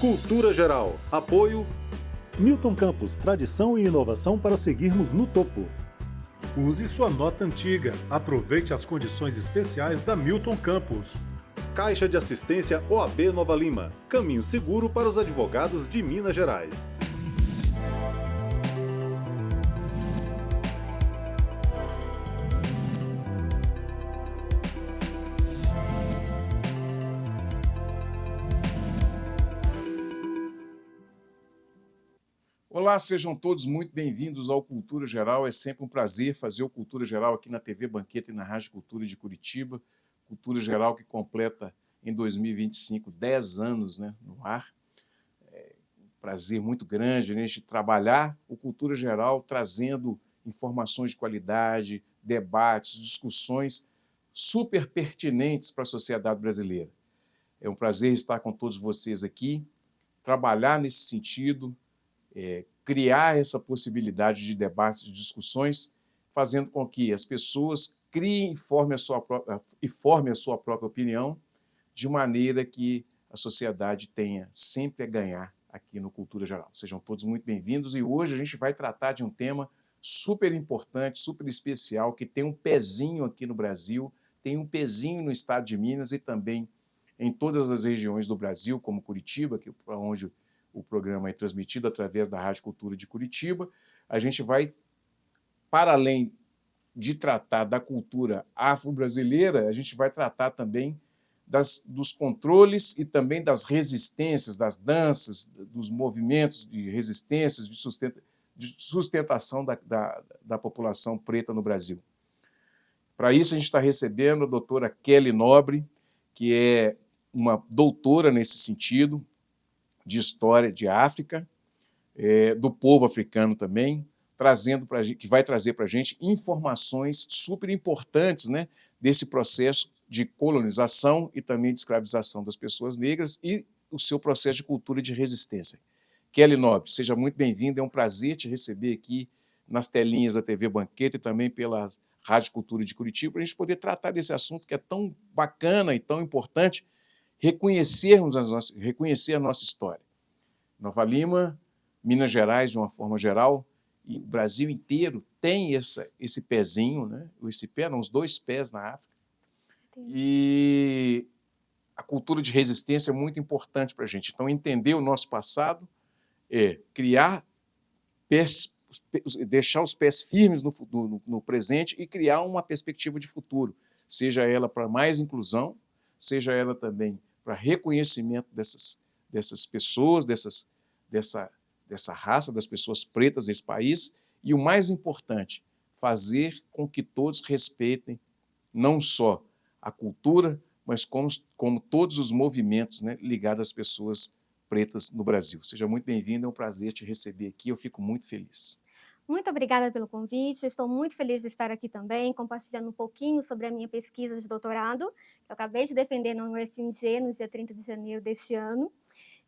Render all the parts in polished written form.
Cultura Geral. Apoio Milton Campos, tradição e inovação para seguirmos no topo. Use sua nota antiga. Aproveite as condições especiais da Milton Campos. Caixa de Assistência OAB Nova Lima. Caminho seguro para os advogados de Minas Gerais. Olá, sejam todos muito bem-vindos ao Cultura Geral. É sempre um prazer fazer o Cultura Geral aqui na TV Banqueta e na Rádio Cultura de Curitiba. Cultura Geral que completa em 2025 10 anos, né, no ar. É um prazer muito grande, né, a gente trabalhar o Cultura Geral trazendo informações de qualidade, debates, discussões super pertinentes para a sociedade brasileira. É um prazer estar com todos vocês aqui, trabalhar nesse sentido, criar essa possibilidade de debates, de discussões, fazendo com que as pessoas criem e formem a sua própria opinião, de maneira que a sociedade tenha sempre a ganhar aqui no Cultura Geral. Sejam todos muito bem-vindos e hoje a gente vai tratar de um tema super importante, super especial, que tem um pezinho aqui no Brasil, tem um pezinho no estado de Minas e também em todas as regiões do Brasil, como Curitiba, que é onde o programa é transmitido através da Rádio Cultura de Curitiba. A gente vai, para além de tratar da cultura afro-brasileira, a gente vai tratar também dos controles e também das resistências, das danças, dos movimentos de resistências, de sustentação da população preta no Brasil. Para isso, a gente está recebendo a doutora Kelly Nobre, que é uma doutora nesse sentido, de história de África, do povo africano também, que vai trazer para a gente informações super importantes, né, desse processo de colonização e também de escravização das pessoas negras e o seu processo de cultura e de resistência. Kelly Nobre, seja muito bem-vinda, é um prazer te receber aqui nas telinhas da TV Banqueta e também pela Rádio Cultura de Curitiba, para a gente poder tratar desse assunto que é tão bacana e tão importante, reconhecer a nossa história. Nova Lima, Minas Gerais, de uma forma geral, e o Brasil inteiro tem esse pezinho, né? Esse pé, não, os dois pés na África. E a cultura de resistência é muito importante para a gente. Então, entender o nosso passado é criar deixar os pés firmes no presente e criar uma perspectiva de futuro, seja ela para mais inclusão, seja ela também para reconhecimento dessas pessoas, dessa raça, das pessoas pretas desse país, e o mais importante, fazer com que todos respeitem não só a cultura, mas como todos os movimentos, né, ligados às pessoas pretas no Brasil. Seja muito bem-vindo, é um prazer te receber aqui, eu fico muito feliz. Muito obrigada pelo convite, estou muito feliz de estar aqui também, compartilhando um pouquinho sobre a minha pesquisa de doutorado, que eu acabei de defender no UFMG no dia 30 de janeiro deste ano,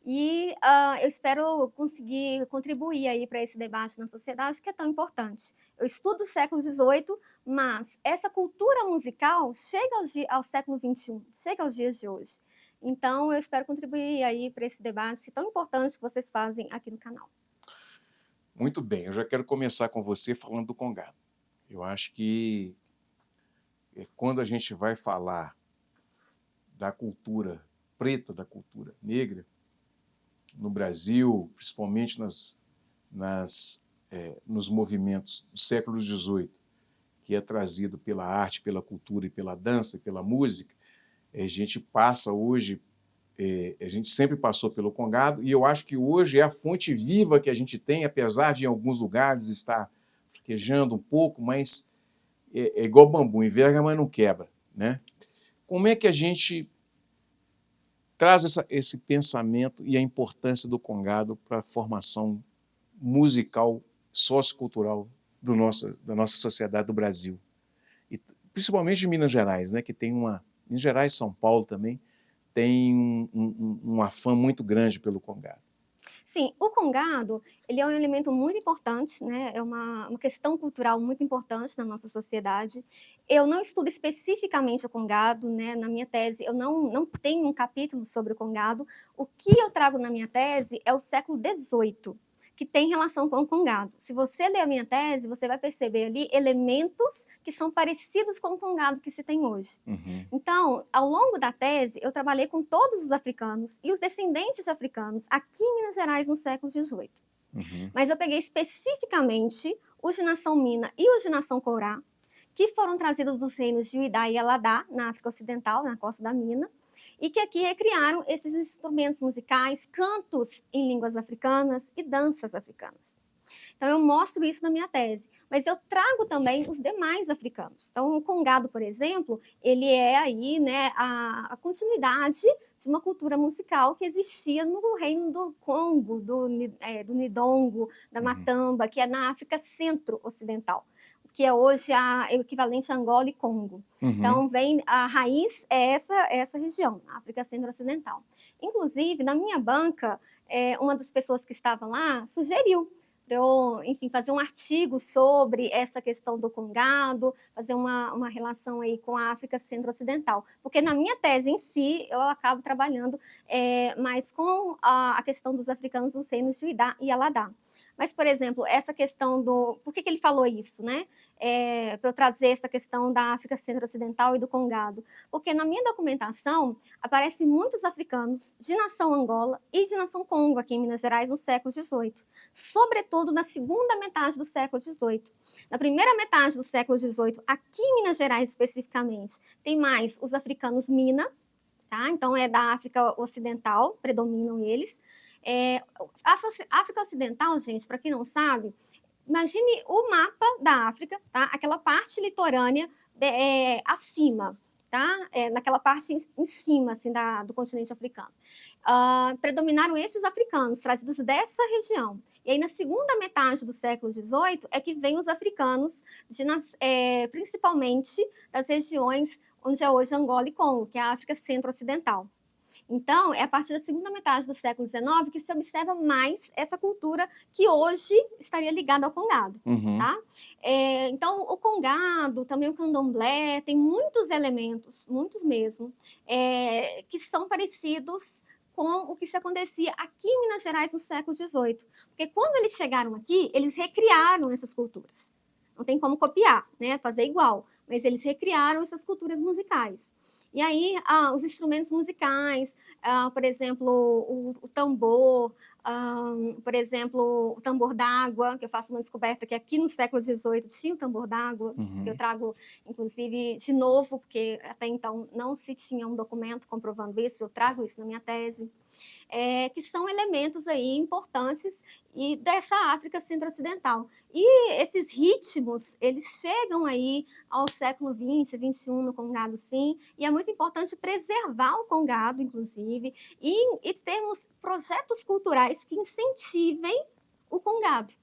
e eu espero conseguir contribuir aí para esse debate na sociedade, que é tão importante. Eu estudo o século XVIII, mas essa cultura musical chega ao século XXI, chega aos dias de hoje. Então, eu espero contribuir aí para esse debate tão importante que vocês fazem aqui no canal. Muito bem, eu já quero começar com você falando do Congado. Eu acho que quando a gente vai falar da cultura preta, da cultura negra, no Brasil, principalmente nos movimentos do século XVIII, que é trazido pela arte, pela cultura e pela dança, pela música, a gente passa hoje, a gente sempre passou pelo Congado, e eu acho que hoje é a fonte viva que a gente tem, apesar de em alguns lugares estar fraquejando um pouco, mas é igual bambu, enverga, mas não quebra, né? Como é que a gente traz esse pensamento e a importância do Congado para a formação musical, sociocultural da nossa sociedade do Brasil? E, principalmente de Minas Gerais, né, que tem Minas Gerais e São Paulo também, tem um afã muito grande pelo Congado. Sim, o congado, ele é um elemento muito importante, né? É uma questão cultural muito importante na nossa sociedade. Eu não estudo especificamente o congado, né? Na minha tese, eu não tenho um capítulo sobre o congado. O que eu trago na minha tese é o século XVIII, que tem relação com o congado. Se você ler a minha tese, você vai perceber ali elementos que são parecidos com o congado que se tem hoje. Uhum. Então, ao longo da tese, eu trabalhei com todos os africanos e os descendentes de africanos aqui em Minas Gerais no século XVIII. Uhum. Mas eu peguei especificamente os de nação Mina e os de nação Corá, que foram trazidos dos reinos de Uidá e Aladá, na África Ocidental, na costa da Mina, e que aqui recriaram esses instrumentos musicais, cantos em línguas africanas e danças africanas. Então, eu mostro isso na minha tese, mas eu trago também os demais africanos. Então, o congado, por exemplo, ele é aí, né, a continuidade de uma cultura musical que existia no reino do Congo, do Nidongo, da Matamba, que é na África Centro-Ocidental, que é hoje o equivalente a Angola e Congo. Uhum. Então, a raiz é essa região, África Centro-Ocidental. Inclusive, na minha banca, uma das pessoas que estava lá sugeriu para eu, enfim, fazer um artigo sobre essa questão do congado, fazer uma relação aí com a África Centro-Ocidental. Porque na minha tese em si, eu acabo trabalhando mais com a questão dos africanos dos reinos de Uidá e Aladá. Mas, por exemplo, essa questão do... Por que ele falou isso, né? Para eu trazer essa questão da África Centro-Ocidental e do congado. Porque na minha documentação aparecem muitos africanos de nação Angola e de nação Congo aqui em Minas Gerais no século XVIII, sobretudo na segunda metade do século XVIII. Na primeira metade do século XVIII, aqui em Minas Gerais especificamente, tem mais os africanos Mina, tá? Então é da África Ocidental, predominam eles. África Ocidental, gente, para quem não sabe, imagine o mapa da África, tá? Aquela parte litorânea acima, tá? Naquela parte em cima assim, do continente africano. Predominaram esses africanos, trazidos dessa região. E aí, na segunda metade do século XVIII, é que vem os africanos, principalmente das regiões onde é hoje Angola e Congo, que é a África Centro-Ocidental. Então, é a partir da segunda metade do século XIX que se observa mais essa cultura que hoje estaria ligada ao congado. Uhum. Tá? Então, o congado, também o candomblé, tem muitos elementos, muitos mesmo, que são parecidos com o que se acontecia aqui em Minas Gerais no século XVIII. Porque quando eles chegaram aqui, eles recriaram essas culturas. Não tem como copiar, né? Fazer igual, mas eles recriaram essas culturas musicais. E aí, os instrumentos musicais, por exemplo, o tambor, por exemplo, o tambor d'água, que eu faço uma descoberta que aqui no século XVIII tinha o tambor d'água, que eu trago, inclusive, de novo, porque até então não se tinha um documento comprovando isso, eu trago isso na minha tese. Que são elementos aí importantes e dessa África Centro-Ocidental. E esses ritmos, eles chegam aí ao século XX, XXI no congado, sim, e é muito importante preservar o congado, inclusive, e termos projetos culturais que incentivem o congado.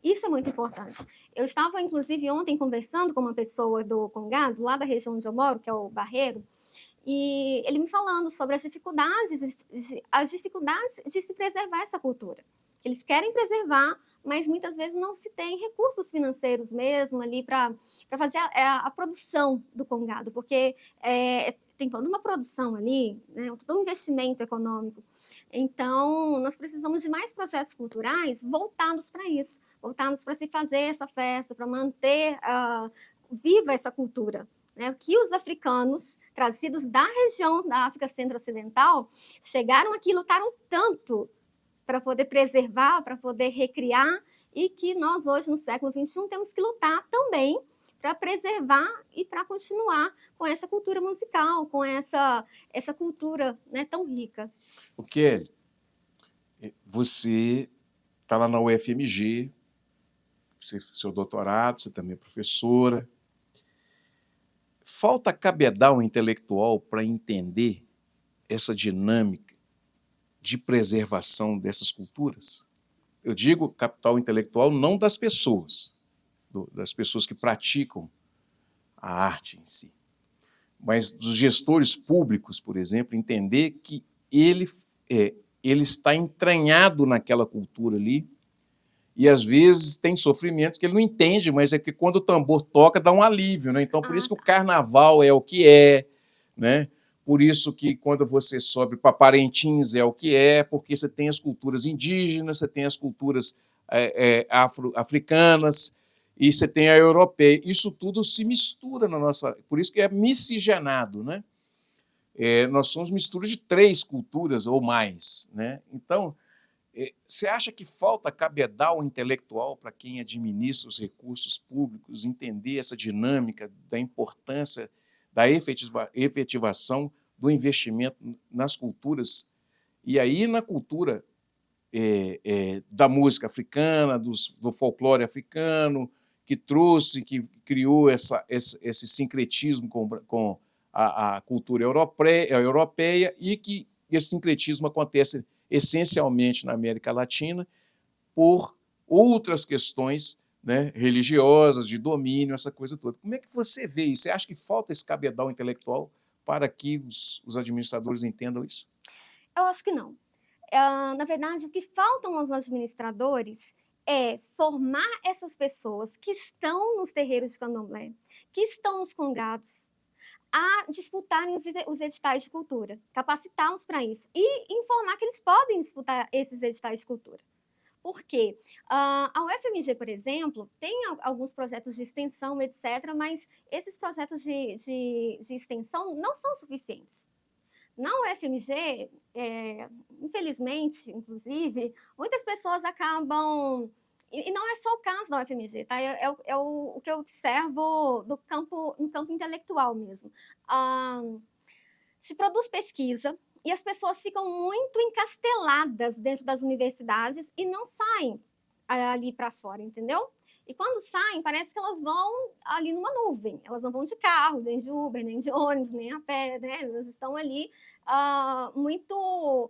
Isso é muito importante. Eu estava, inclusive, ontem conversando com uma pessoa do congado, lá da região onde eu moro, que é o Barreiro, e ele me falando sobre as dificuldades de se preservar essa cultura. Eles querem preservar, mas muitas vezes não se tem recursos financeiros mesmo ali para fazer a produção do congado, porque tem toda uma produção ali, né, todo um investimento econômico. Então, nós precisamos de mais projetos culturais voltados para isso, voltados para se fazer essa festa, para manter viva essa cultura. Que os africanos, trazidos da região da África Centro-Ocidental, chegaram aqui e lutaram tanto para poder preservar, para poder recriar, e que nós hoje, no século XXI, temos que lutar também para preservar e para continuar com essa cultura musical, com essa cultura, né, tão rica. O Kelly, você está lá na UFMG, seu doutorado, você também é professora. Falta cabedal intelectual para entender essa dinâmica de preservação dessas culturas? Eu digo capital intelectual não das pessoas que praticam a arte em si, mas dos gestores públicos, por exemplo, entender que ele está entranhado naquela cultura ali, e às vezes tem sofrimentos que ele não entende, mas é que quando o tambor toca dá um alívio, né? Então por isso que o carnaval é o que é, né? Por isso que quando você sobe para Parintins é o que é, porque você tem as culturas indígenas, você tem as culturas africanas e você tem a europeia. Isso tudo se mistura na nossa... Por isso que é miscigenado, né? Nós somos mistura de 3 culturas ou mais, né? Então, você acha que falta cabedal intelectual para quem administra os recursos públicos entender essa dinâmica da importância da efetivação do investimento nas culturas? E aí, na cultura da música africana, do folclore africano, que trouxe, que criou esse sincretismo com a cultura europeia e que esse sincretismo acontece essencialmente na América Latina por outras questões, né, religiosas, de domínio, essa coisa toda. Como é que você vê isso? Você acha que falta esse cabedal intelectual para que os administradores entendam isso? Eu acho que não. Na verdade, o que faltam aos administradores é formar essas pessoas que estão nos terreiros de candomblé, que estão nos congados, a disputarem os editais de cultura, capacitá-los para isso e informar que eles podem disputar esses editais de cultura. Por quê? A UFMG, por exemplo, tem alguns projetos de extensão, etc., mas esses projetos de extensão não são suficientes. Na UFMG, infelizmente, inclusive, muitas pessoas acabam... E não é só o caso da UFMG, tá? O que eu observo no campo intelectual mesmo. Se produz pesquisa e as pessoas ficam muito encasteladas dentro das universidades e não saem ali para fora, entendeu? E quando saem, parece que elas vão ali numa nuvem. Elas não vão de carro, nem de Uber, nem de ônibus, nem a pé, né? Elas estão ali muito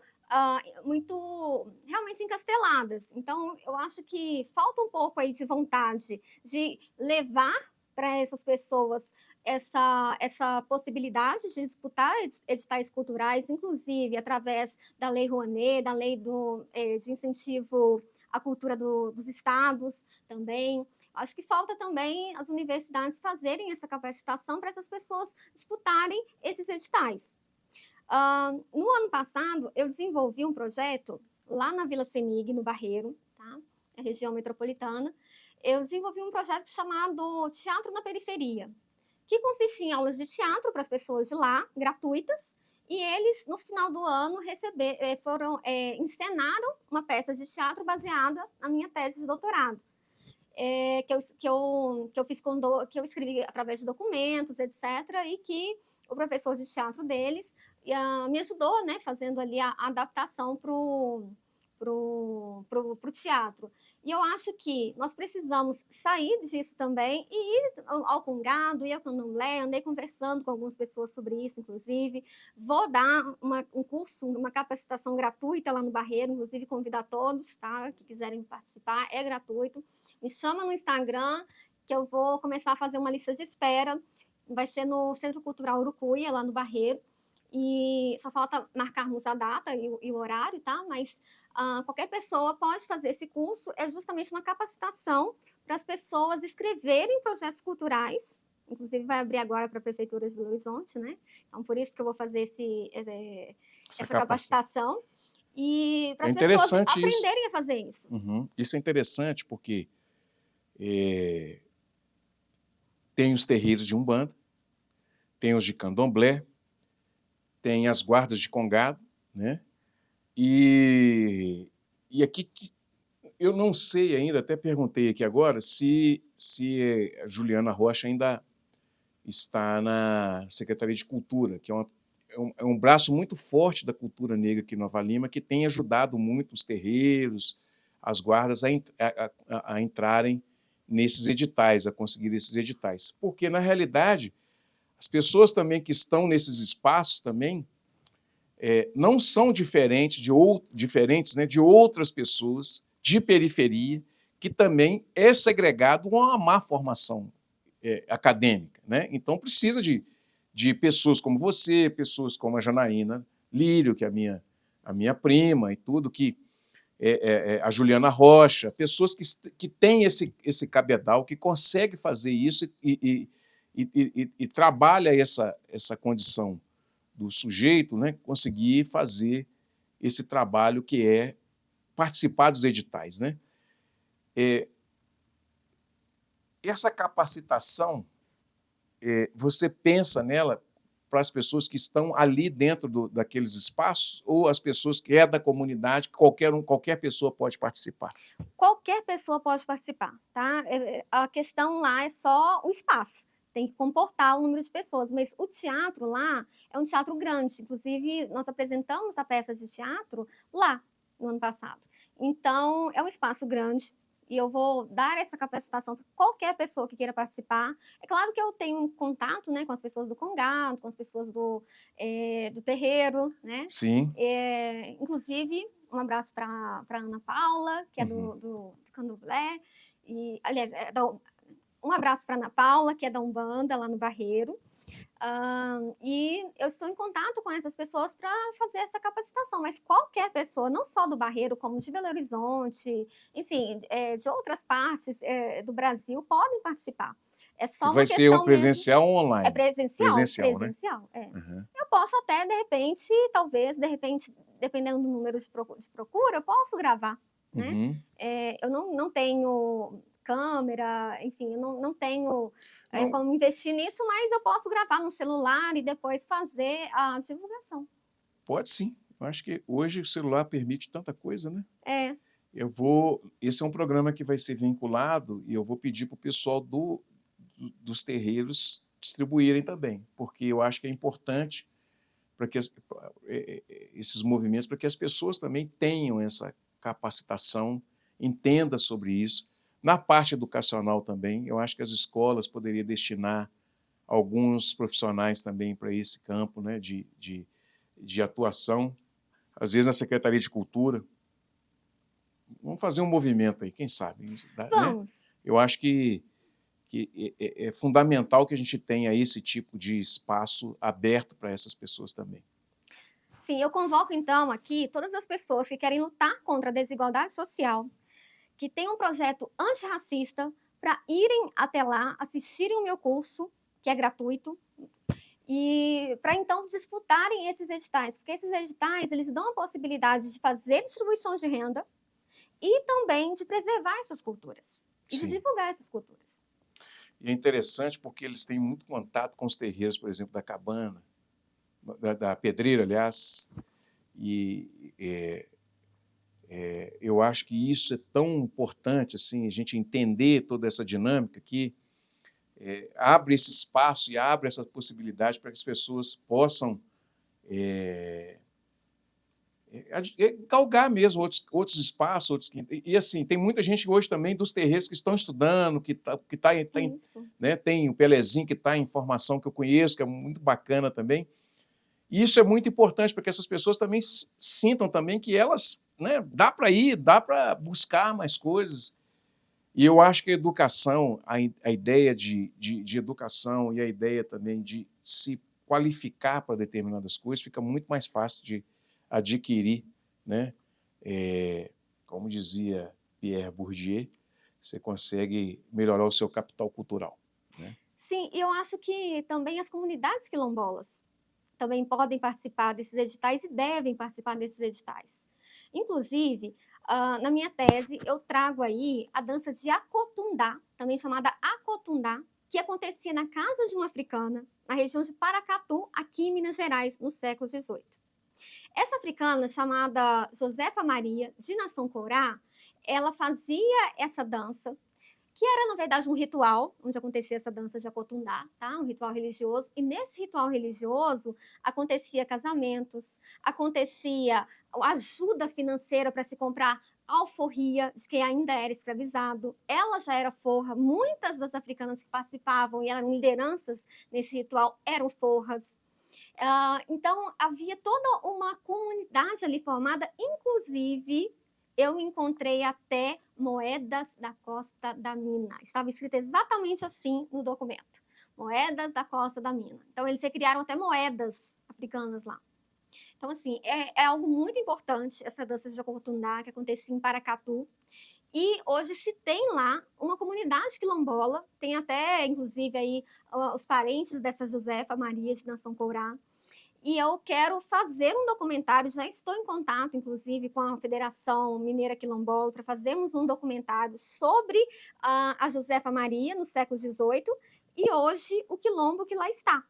realmente encasteladas. Então, eu acho que falta um pouco aí de vontade de levar para essas pessoas essa possibilidade de disputar editais culturais, inclusive através da Lei Rouanet, da Lei de Incentivo à Cultura dos Estados também. Acho que falta também as universidades fazerem essa capacitação para essas pessoas disputarem esses editais. No ano passado, eu desenvolvi um projeto lá na Vila Semig, no Barreiro, tá? Na região metropolitana. Eu desenvolvi um projeto chamado Teatro na Periferia, que consistia em aulas de teatro para as pessoas de lá, gratuitas, e eles, no final do ano, encenaram uma peça de teatro baseada na minha tese de doutorado, que eu escrevi através de documentos, etc., e que o professor de teatro deles me ajudou, né, fazendo ali a adaptação para o teatro. E eu acho que nós precisamos sair disso também e ir ao congado, ir ao candomblé. Andei conversando com algumas pessoas sobre isso, inclusive. Vou dar um curso, uma capacitação gratuita lá no Barreiro, inclusive convidar todos, tá, que quiserem participar, é gratuito. Me chama no Instagram, que eu vou começar a fazer uma lista de espera. Vai ser no Centro Cultural Urucuia, lá no Barreiro. E só falta marcarmos a data e o horário, tá? Mas qualquer pessoa pode fazer esse curso. É justamente uma capacitação para as pessoas escreverem projetos culturais. Inclusive, vai abrir agora para a Prefeitura de Belo Horizonte, né? Então, por isso que eu vou fazer essa capacitação. E para as pessoas aprenderem a fazer isso. Uhum. Isso é interessante porque tem os terreiros de Umbanda, tem os de Candomblé, tem as guardas de Congado, né? E aqui, eu não sei ainda, até perguntei aqui agora, se a Juliana Rocha ainda está na Secretaria de Cultura, que é um braço muito forte da cultura negra aqui em Nova Lima, que tem ajudado muito os terreiros, as guardas a entrarem nesses editais, a conseguir esses editais. Porque, na realidade, as pessoas também que estão nesses espaços também não são diferentes né, de outras pessoas de periferia que também é segregado com uma má formação acadêmica, né? Então precisa de pessoas como você, pessoas como a Janaína Lírio, que é a minha a minha prima e tudo, que a Juliana Rocha, pessoas que têm esse cabedal, que conseguem fazer isso e trabalha essa condição do sujeito, né, conseguir fazer esse trabalho que é participar dos editais, né? Essa capacitação, você pensa nela para as pessoas que estão ali dentro daqueles espaços ou as pessoas que é da comunidade, que qualquer pessoa pode participar? Qualquer pessoa pode participar, tá? A questão lá é só o espaço. Tem que comportar o número de pessoas, mas o teatro lá é um teatro grande. Inclusive, nós apresentamos a peça de teatro lá no ano passado. Então, é um espaço grande e eu vou dar essa capacitação para qualquer pessoa que queira participar. É claro que eu tenho contato, né, com as pessoas do Congado, com as pessoas do terreiro, né? Sim. Inclusive, um abraço para Ana Paula, que é do Candomblé. Aliás, um abraço para Ana Paula, que é da Umbanda, lá no Barreiro. E eu estou em contato com essas pessoas para fazer essa capacitação. Mas qualquer pessoa, não só do Barreiro, como de Belo Horizonte, enfim, de outras partes do Brasil, podem participar. É só uma vai questão ser presencial ou online? É presencial, presencial, né? Eu posso até, de repente, dependendo do número de procura, eu posso gravar, né? Eu não tenho câmera, enfim, eu não tenho como investir nisso, mas eu posso gravar no celular e depois fazer a divulgação. Pode sim. Eu acho que hoje o celular permite tanta coisa, né? Esse é um programa que vai ser vinculado e eu vou pedir para o pessoal dos terreiros distribuírem também, porque eu acho que é importante para que esses movimentos, para que as pessoas também tenham essa capacitação, entendam sobre isso. Na parte educacional também, eu acho que as escolas poderiam destinar alguns profissionais também para esse campo, né, de atuação, às vezes na Secretaria de Cultura. Vamos fazer um movimento aí, quem sabe? Vamos. Né? Eu acho que é fundamental que a gente tenha esse tipo de espaço aberto para essas pessoas também. Sim, eu convoco, então, aqui todas as pessoas que querem lutar contra a desigualdade social, que têm um projeto antirracista, para irem até lá, assistirem o meu curso, que é gratuito, e para, então, disputarem esses editais. Porque esses editais, eles dão a possibilidade de fazer distribuição de renda e também de preservar essas culturas e de divulgar essas culturas. E é interessante porque eles têm muito contato com os terreiros, por exemplo, da Cabana, da Pedreira, aliás, e eu acho que isso é tão importante, assim, a gente entender toda essa dinâmica que abre esse espaço e abre essa possibilidade para que as pessoas possam galgar mesmo outros espaços. E assim, tem muita gente hoje também dos terreiros que estão estudando, né, tem o Pelezinho que está em formação, que eu conheço, que é muito bacana também. E isso é muito importante para que essas pessoas também sintam também que elas, né, dá para ir, dá para buscar mais coisas. E eu acho que a educação, a ideia de educação e a ideia também de se qualificar para determinadas coisas fica muito mais fácil de adquirir, né? Como dizia Pierre Bourdieu, você consegue melhorar o seu capital cultural, né? Sim, e eu acho que também as comunidades quilombolas também podem participar desses editais e devem participar desses editais. Inclusive, na minha tese, eu trago aí a dança de Acotundá, também chamada Acotundá, que acontecia na casa de uma africana, na região de Paracatu, aqui em Minas Gerais, no século XVIII. Essa africana, chamada Josefa Maria, de Nação Corá, ela fazia essa dança, que era, na verdade, um ritual, onde acontecia essa dança de Acotundá, tá? Um ritual religioso, e nesse ritual religioso acontecia casamentos, acontecia ajuda financeira para se comprar alforria de quem ainda era escravizado, ela já era forra, muitas das africanas que participavam e eram lideranças nesse ritual eram forras. Então, havia toda uma comunidade ali formada, inclusive eu encontrei até moedas da Costa da Mina. Estava escrito exatamente assim no documento. Moedas da Costa da Mina. Então, eles recriaram até moedas africanas lá. Então, assim, é algo muito importante essa dança de Jacotundá, que acontecia em Paracatu. E hoje se tem lá uma comunidade quilombola, tem até, inclusive, aí os parentes dessa Josefa Maria de Nação Courá. E eu quero fazer um documentário, já estou em contato, inclusive, com a Federação Mineira Quilombola, para fazermos um documentário sobre a Josefa Maria, no século XVIII, e hoje o quilombo que lá está.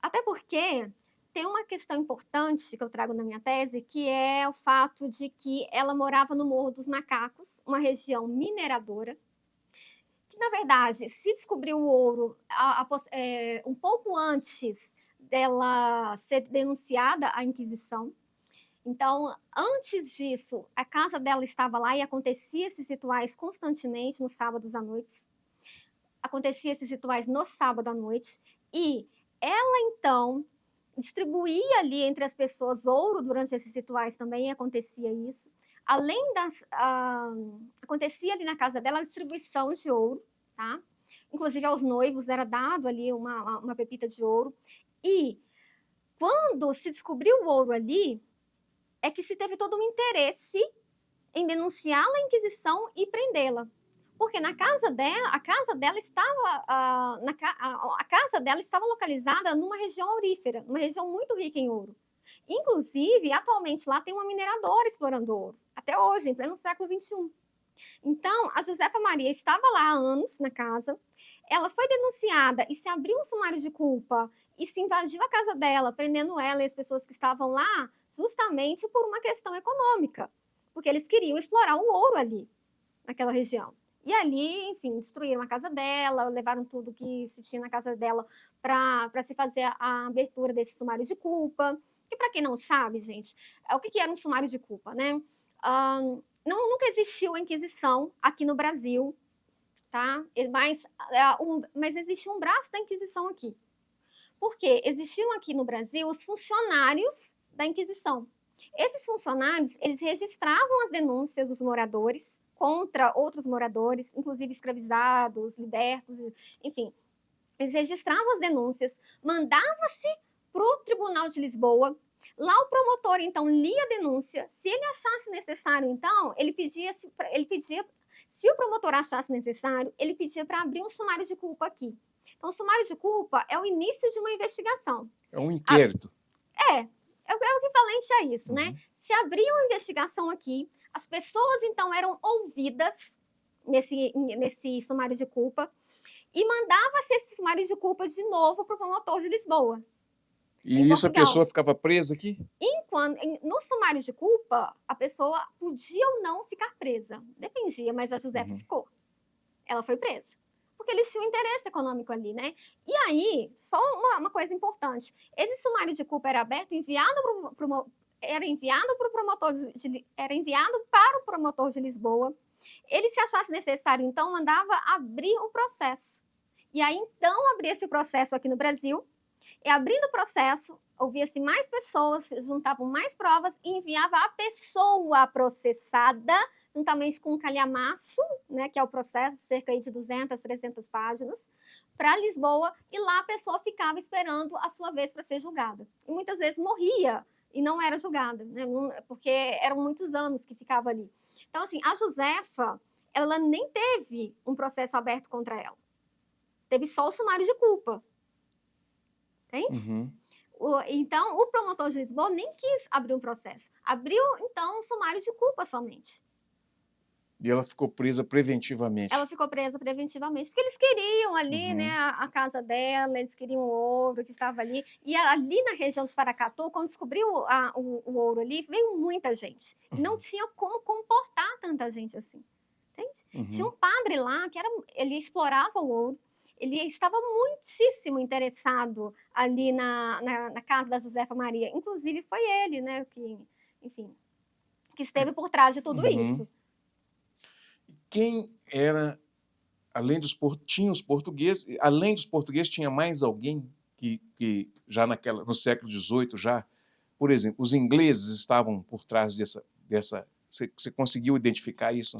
Até porque tem uma questão importante que eu trago na minha tese, que é o fato de que ela morava no Morro dos Macacos, uma região mineradora, que, na verdade, se descobriu o ouro um pouco antes dela ser denunciada à Inquisição. Então, antes disso, a casa dela estava lá e acontecia esses rituais constantemente nos sábados à noite. Acontecia esses rituais no sábado à noite. E ela, então, distribuía ali entre as pessoas ouro durante esses rituais também, acontecia isso. Além acontecia ali na casa dela a distribuição de ouro, tá? Inclusive aos noivos era dado ali uma pepita de ouro. E quando se descobriu o ouro ali, é que se teve todo um interesse em denunciá-la à Inquisição e prendê-la. Porque na casa dela, a casa dela estava localizada numa região aurífera, numa região muito rica em ouro. Inclusive, atualmente lá tem uma mineradora explorando ouro, até hoje, em pleno século XXI. Então, a Josefa Maria estava lá há anos na casa, ela foi denunciada e se abriu um sumário de culpa e se invadiu a casa dela, prendendo ela e as pessoas que estavam lá, justamente por uma questão econômica, porque eles queriam explorar o ouro ali, naquela região. E ali, enfim, destruíram a casa dela, levaram tudo que se tinha na casa dela para se fazer a abertura desse sumário de culpa. Que, para quem não sabe, gente, o que era um sumário de culpa, né? Nunca existiu a Inquisição aqui no Brasil, tá? Mas existia um braço da Inquisição aqui. Porque existiam aqui no Brasil os funcionários da Inquisição. Esses funcionários, eles registravam as denúncias dos moradores contra outros moradores, inclusive escravizados, libertos, enfim. Eles registravam as denúncias, mandava-se para o Tribunal de Lisboa. Lá o promotor, então, lia a denúncia. Se ele achasse necessário, então, ele pedia, se o promotor achasse necessário, ele pedia para abrir um sumário de culpa aqui. Então, o sumário de culpa é o início de uma investigação. É um inquérito. É o equivalente a isso, né? Se abria uma investigação aqui, as pessoas, então, eram ouvidas nesse sumário de culpa e mandava-se esse sumário de culpa de novo para o promotor de Lisboa. E isso a pessoa ficava presa aqui? No sumário de culpa, a pessoa podia ou não ficar presa. Dependia, mas a Josefa ficou. Ela foi presa. Porque eles tinham interesse econômico ali, né? E aí, só uma coisa importante. Esse sumário de culpa era aberto, enviado para o promotor de Lisboa. Ele, se achasse necessário, então, mandava abrir o processo. E aí, então, abria-se o processo aqui no Brasil. E abrindo o processo, ouvia-se mais pessoas, juntavam mais provas e enviava a pessoa processada, juntamente com um calhamaço, né, que é o processo, cerca de 200, 300 páginas, para Lisboa, e lá a pessoa ficava esperando a sua vez para ser julgada. E muitas vezes morria e não era julgada, né, porque eram muitos anos que ficava ali. Então, assim, a Josefa, ela nem teve um processo aberto contra ela. Teve só o sumário de culpa. Entende? Então, o promotor de Lisboa nem quis abrir um processo. Abriu, então, um sumário de culpa somente. E ela ficou presa preventivamente? Ela ficou presa preventivamente, porque eles queriam ali, né, a casa dela, eles queriam o ouro que estava ali. E ali na região de Paracatu, quando descobriu o ouro ali, veio muita gente. Não tinha como comportar tanta gente assim. Entende? Tinha um padre lá que ele explorava o ouro. Ele estava muitíssimo interessado ali na casa da Josefa Maria. Inclusive, foi ele, né, que esteve por trás de tudo isso. Quem era, tinha os portugueses, além dos portugueses, tinha mais alguém que já no século XVIII, já, por exemplo, os ingleses estavam por trás dessa você conseguiu identificar isso?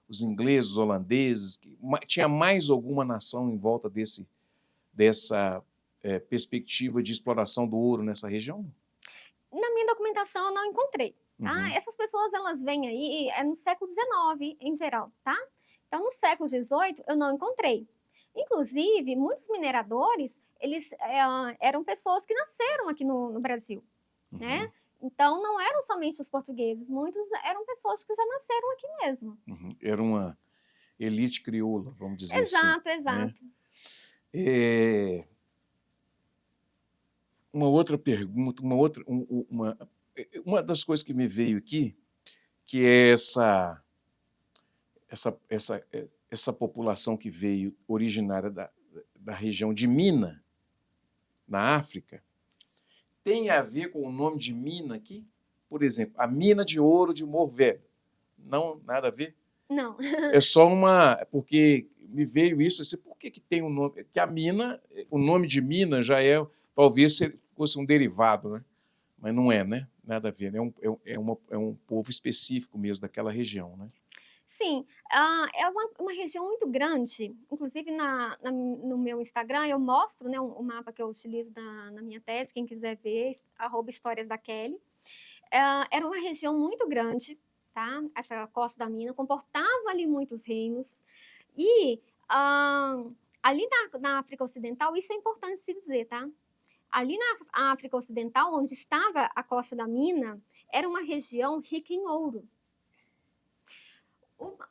Os ingleses, os holandeses, tinha mais alguma nação em volta dessa perspectiva de exploração do ouro nessa região? Na minha documentação eu não encontrei, tá? Uhum. Essas pessoas, elas vêm aí no século XIX, em geral, tá? Então, no século XVIII, eu não encontrei. Inclusive, muitos mineradores, eles eram pessoas que nasceram aqui no Brasil, né? Uhum. Então, não eram somente os portugueses, muitos eram pessoas que já nasceram aqui mesmo. Uhum. Era uma elite crioula, vamos dizer assim, Exato, né? exato. Uma outra pergunta, uma das coisas que me veio aqui, que é essa população que veio originária da região de Mina, na África, tem a ver com o nome de mina aqui? Por exemplo, a mina de ouro de Morro Velho. Não, nada a ver? Não. É só porque me veio isso, assim, por que tem um nome? Que a mina, o nome de mina já talvez fosse um derivado, né? Mas não é, né? Nada a ver. É um povo específico mesmo daquela região, né? Sim, é uma região muito grande. Inclusive, no meu Instagram, eu mostro, né, o mapa que eu utilizo na minha tese. Quem quiser ver, @histórias da Kelly. Era uma região muito grande, tá? Essa Costa da Mina comportava ali muitos reinos. E ali na África Ocidental, isso é importante se dizer, tá? Ali na África Ocidental, onde estava a Costa da Mina, era uma região rica em ouro.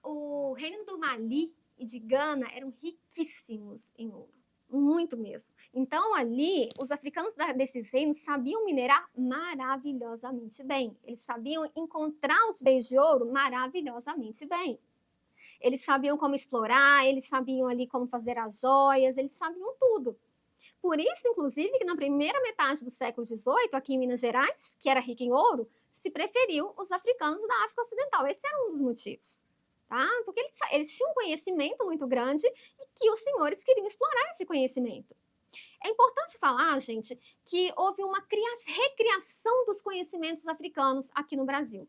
O reino do Mali e de Gana eram riquíssimos em ouro, muito mesmo. Então, ali, os africanos desses reinos sabiam minerar maravilhosamente bem. Eles sabiam encontrar os veios de ouro maravilhosamente bem. Eles sabiam como explorar, eles sabiam ali como fazer as joias, eles sabiam tudo. Por isso, inclusive, que na primeira metade do século XVIII, aqui em Minas Gerais, que era rica em ouro, se preferiu os africanos da África Ocidental. Esse era um dos motivos. Tá? Porque eles tinham um conhecimento muito grande e que os senhores queriam explorar esse conhecimento. É importante falar, gente, que houve uma recriação dos conhecimentos africanos aqui no Brasil.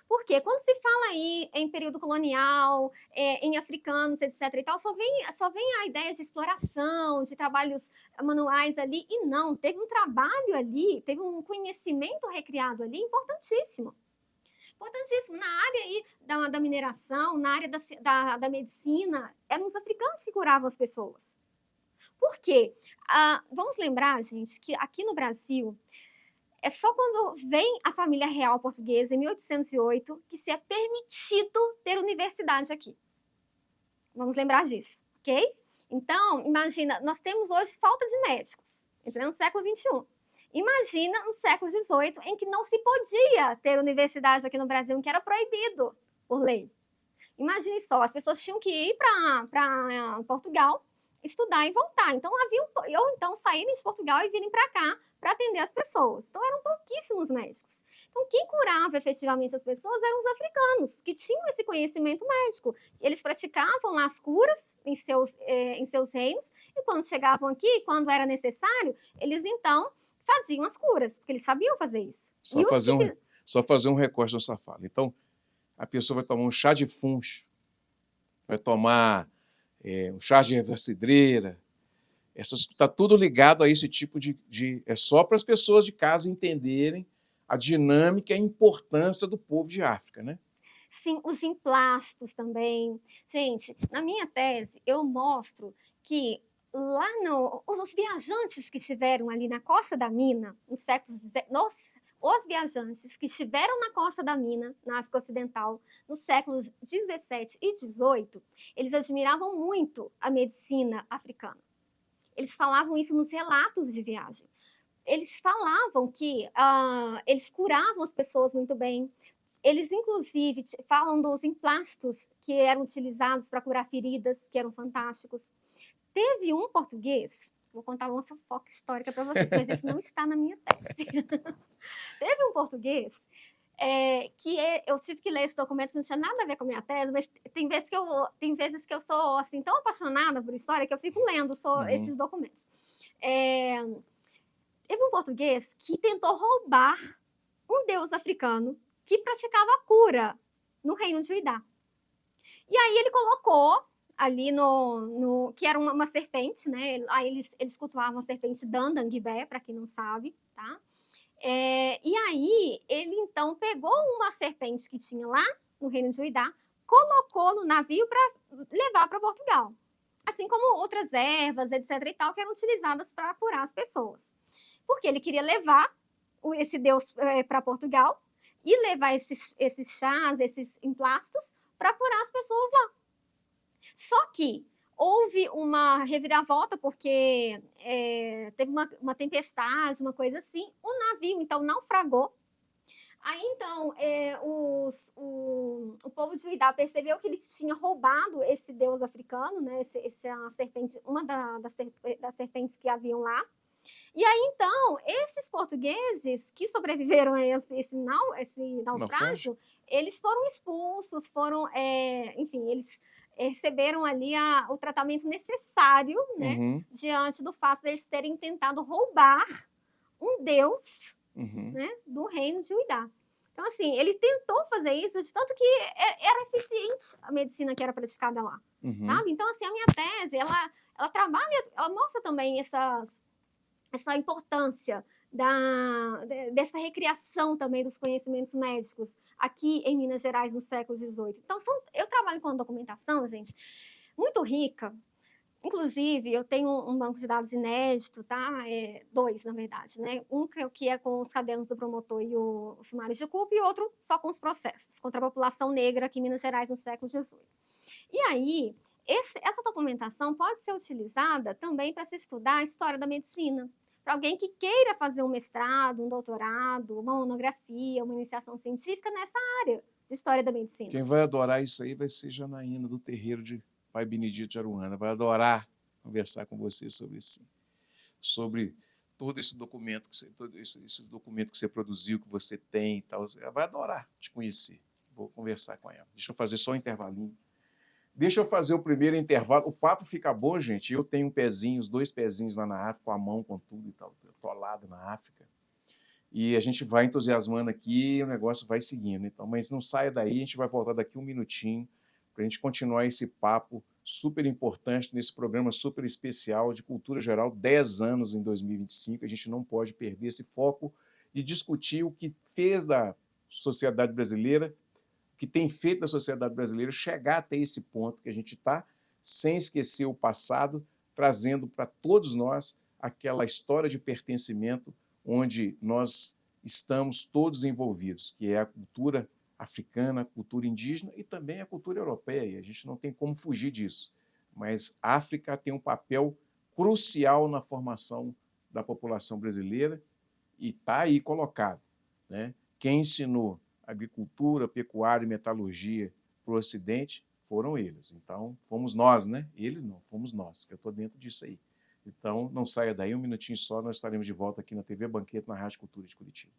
Porque quando se fala aí em período colonial, em africanos, etc. e tal, só vem a ideia de exploração, de trabalhos manuais ali, e não, teve um trabalho ali, teve um conhecimento recriado ali importantíssimo. Importantíssimo. Na área aí da mineração, na área da medicina, eram os africanos que curavam as pessoas. Por quê? Vamos lembrar, gente, que aqui no Brasil, é só quando vem a família real portuguesa, em 1808, que se é permitido ter universidade aqui. Vamos lembrar disso, ok? Então, imagina, nós temos hoje falta de médicos, em pleno século XXI. Imagina no século XVIII, em que não se podia ter universidade aqui no Brasil, em que era proibido por lei. Imagine só, as pessoas tinham que ir para Portugal, estudar e voltar. Então, ou então saírem de Portugal e virem para cá para atender as pessoas. Então, eram pouquíssimos médicos. Então, quem curava efetivamente as pessoas eram os africanos, que tinham esse conhecimento médico. Eles praticavam as curas em seus reinos, e quando chegavam aqui, quando era necessário, eles então faziam as curas, porque eles sabiam fazer isso. Só fazer um recorte nessa fala. Então, a pessoa vai tomar um chá de funcho, vai tomar um chá de erva cidreira. Está tudo ligado a esse tipo é só para as pessoas de casa entenderem a dinâmica e a importância do povo de África, né? Sim, os emplastos também. Gente, na minha tese, eu mostro que lá os viajantes que estiveram ali na Costa da Mina, nos séculos os viajantes que estiveram na Costa da Mina, na África Ocidental, nos séculos 17 e 18, eles admiravam muito a medicina africana. Eles falavam isso nos relatos de viagem. Eles falavam que eles curavam as pessoas muito bem. Eles, inclusive, falam dos emplastos que eram utilizados para curar feridas, que eram fantásticos. Teve um português, vou contar uma fofoca histórica para vocês, mas isso não está na minha tese. Teve um português eu tive que ler esse documento, que não tinha nada a ver com a minha tese, mas tem vezes que eu sou assim, tão apaixonada por história que eu fico lendo esses documentos. Teve um português que tentou roubar um deus africano que praticava a cura no reino de Uidá. E aí ele colocou ali que era uma serpente, né? Aí eles cultuavam a serpente Dandanguibé, para quem não sabe, tá? E aí, ele então pegou uma serpente que tinha lá no reino de Juidá, colocou no navio para levar para Portugal. Assim como outras ervas, etc. e tal, que eram utilizadas para curar as pessoas. Porque ele queria levar esse Deus para Portugal e levar esses chás, esses emplastos, para curar as pessoas lá. Só que houve uma reviravolta, porque teve uma tempestade, uma coisa assim, o navio, então, naufragou. Aí, então, o povo de Juidá percebeu que ele tinha roubado esse deus africano, né, essa serpente, uma das serpentes que haviam lá. E aí, então, esses portugueses que sobreviveram a esse naufrágio, eles foram expulsos, enfim, eles receberam ali o tratamento necessário, né, diante do fato de eles terem tentado roubar um deus, né, do reino de Juidá. Então, assim, ele tentou fazer isso, de tanto que era eficiente a medicina que era praticada lá, sabe? Então, assim, a minha tese, ela trabalha, ela mostra também essa importância dessa recriação também dos conhecimentos médicos aqui em Minas Gerais no século XVIII. Então, eu trabalho com uma documentação, gente, muito rica. Inclusive, eu tenho um banco de dados inédito, tá? 2, na verdade, né? Um que é com os cadernos do promotor e o sumário de culpa, e outro só com os processos contra a população negra aqui em Minas Gerais no século XVIII. E aí, essa documentação pode ser utilizada também para se estudar a história da medicina. Para alguém que queira fazer um mestrado, um doutorado, uma monografia, uma iniciação científica nessa área de história da medicina. Quem vai adorar isso aí vai ser Janaína, do terreiro de Pai Benedito de Aruana. Vai adorar conversar com você sobre isso. Sobre todo esse documento esse documento que você produziu, que você tem e tal. Ela vai adorar te conhecer. Vou conversar com ela. Deixa eu fazer só um intervalinho. Deixa eu fazer o primeiro intervalo. O papo fica bom, gente. Eu tenho os 2 pezinhos lá na África, com a mão, com tudo e tal. Atolado na África. E a gente vai entusiasmando aqui e o negócio vai seguindo. Então, mas não saia daí, a gente vai voltar daqui um minutinho para a gente continuar esse papo super importante nesse programa super especial de cultura geral, 10 anos em 2025. A gente não pode perder esse foco de discutir o que fez da sociedade brasileira, o que tem feito da sociedade brasileira chegar até esse ponto que a gente está, sem esquecer o passado, trazendo para todos nós aquela história de pertencimento onde nós estamos todos envolvidos, que é a cultura africana, a cultura indígena e também a cultura europeia. A gente não tem como fugir disso. Mas a África tem um papel crucial na formação da população brasileira e está aí colocado, né? Quem ensinou agricultura, pecuária e metalurgia para o Ocidente foram eles. Então, fomos nós, né? Eles não, fomos nós, que eu estou dentro disso aí. Então, não saia daí, um minutinho só, nós estaremos de volta aqui na TV Banquete, na Rádio Cultura de Curitiba.